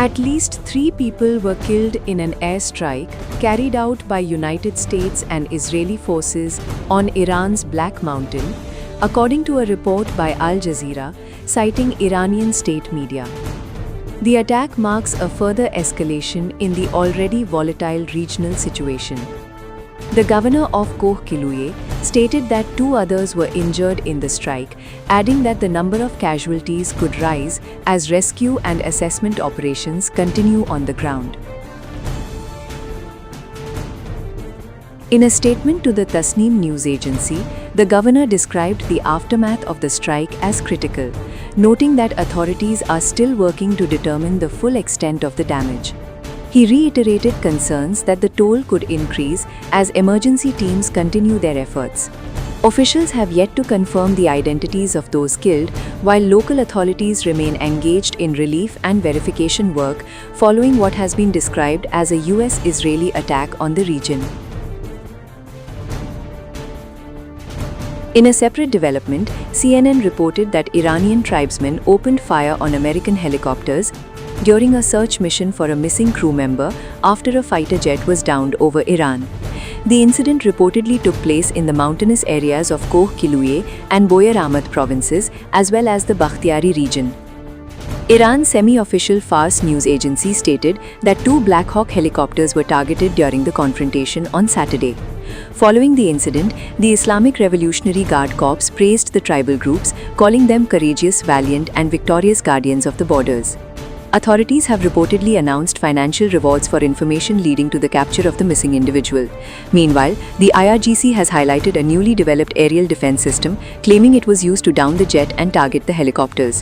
At least 3 people were killed in an airstrike carried out by United States and Israeli forces on Iran's Black Mountain, according to a report by Al Jazeera, citing Iranian state media. The attack marks a further escalation in the already volatile regional situation. The governor of Koh Kiluye stated that 2 others were injured in the strike, adding that the number of casualties could rise as rescue and assessment operations continue on the ground. In a statement to the Tasneem news agency, the governor described the aftermath of the strike as critical, noting that authorities are still working to determine the full extent of the damage. He reiterated concerns that the toll could increase as emergency teams continue their efforts. Officials have yet to confirm the identities of those killed, while local authorities remain engaged in relief and verification work following what has been described as a US-Israeli attack on the region. In a separate development, CNN reported that Iranian tribesmen opened fire on American helicopters during a search mission for a missing crew member after a fighter jet was downed over Iran. The incident reportedly took place in the mountainous areas of Koh Kiluye and Boyer Ahmad provinces, as well as the Bakhtiari region. Iran's semi-official Fars news agency stated that 2 Black Hawk helicopters were targeted during the confrontation on Saturday. Following the incident, the Islamic Revolutionary Guard Corps praised the tribal groups, calling them courageous, valiant, and victorious guardians of the borders. Authorities have reportedly announced financial rewards for information leading to the capture of the missing individual. Meanwhile, the IRGC has highlighted a newly developed aerial defense system, claiming it was used to down the jet and target the helicopters.